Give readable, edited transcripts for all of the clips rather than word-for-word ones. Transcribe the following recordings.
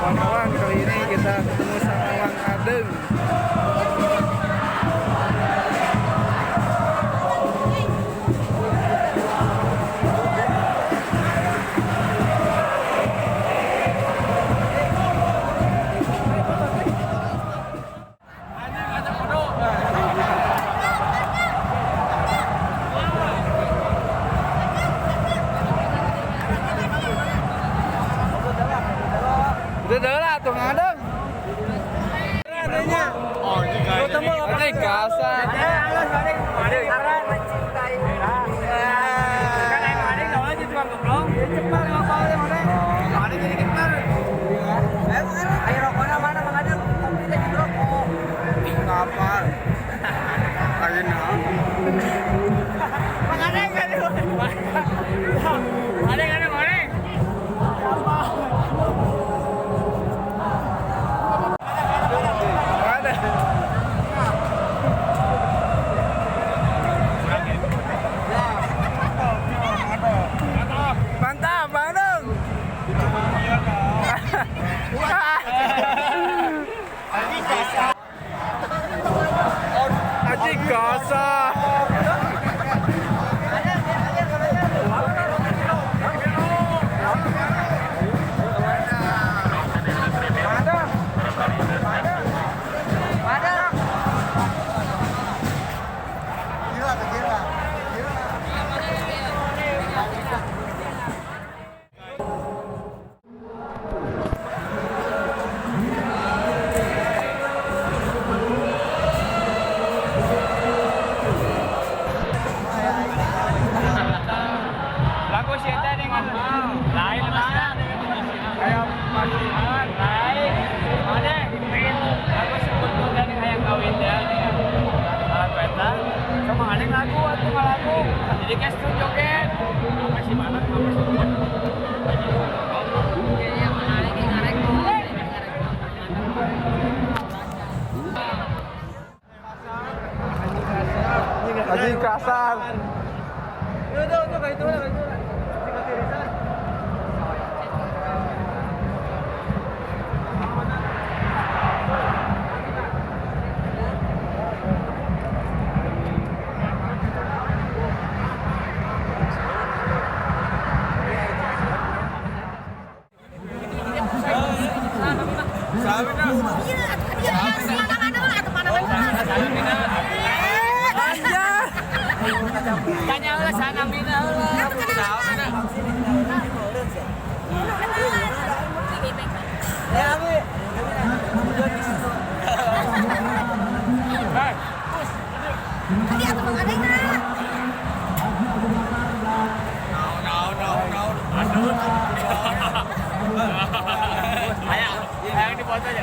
kawan-kawan, kali ini kita ketemu sama Wang Adeng. Udah lah tuh ngadeng. Adanya. Oh, Ketemu apa kasar. Karena mencintai. Kan yang ada enggak aja cuma goblok. Cepat ngapal yang ada. Ada jadi cepat. Ayo rokoknya mana Bang Adem? Tapi kita rokok. Ngapal. Ayo nah. Bang Adem kan. Ada kan mana? Apa? Mantap, Bandung. Aji kasar. Lagu siapa dengan lain mana? Kayak panggilan lain. Ada lagu sebetulnya dari hayang kawin dia. Alat peta. Sama ada lagu atau lagu. Jadi kayak joget. Masih mana? Aji kasar. Itu kayak itu lah. Tanya lah sana mina lah. Ya, Bu. Ayo dipoto aja.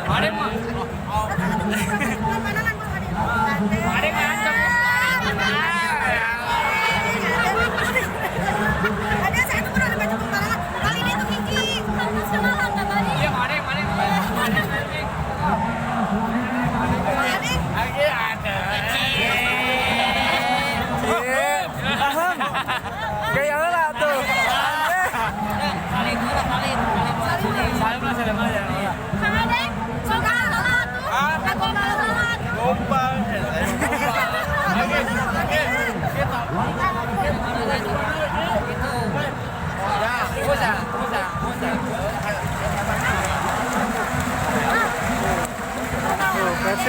Ada mah. Ada ngancam. Ada satu pun ada baju kepala. Kali ini tuh Kiki. Semalam nggak balik. Iya, mana? Lagi ada. Kayak lah tuh. Salam aja. Kang Adeng, suka salat tuh. Lagu salat. Gombal.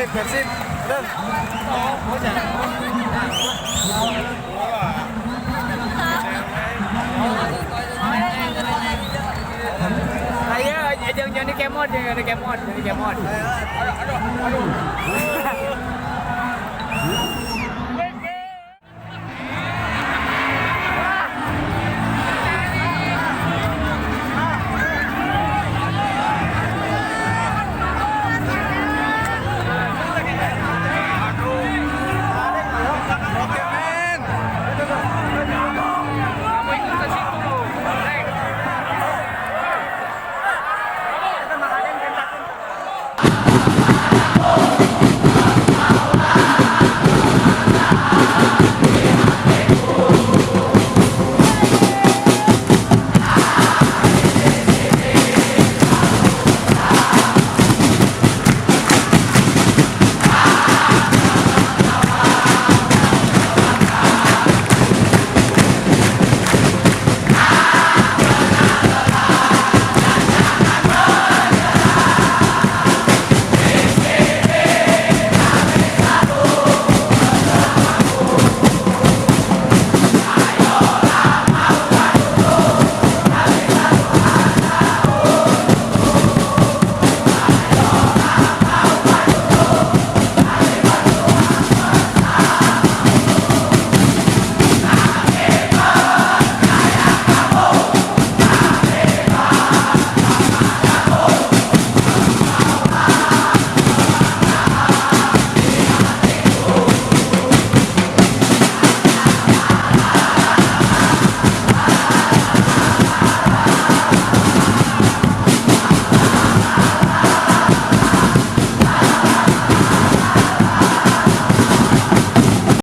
Persib. Dan. Ayo, jangan di kemot. Aduh.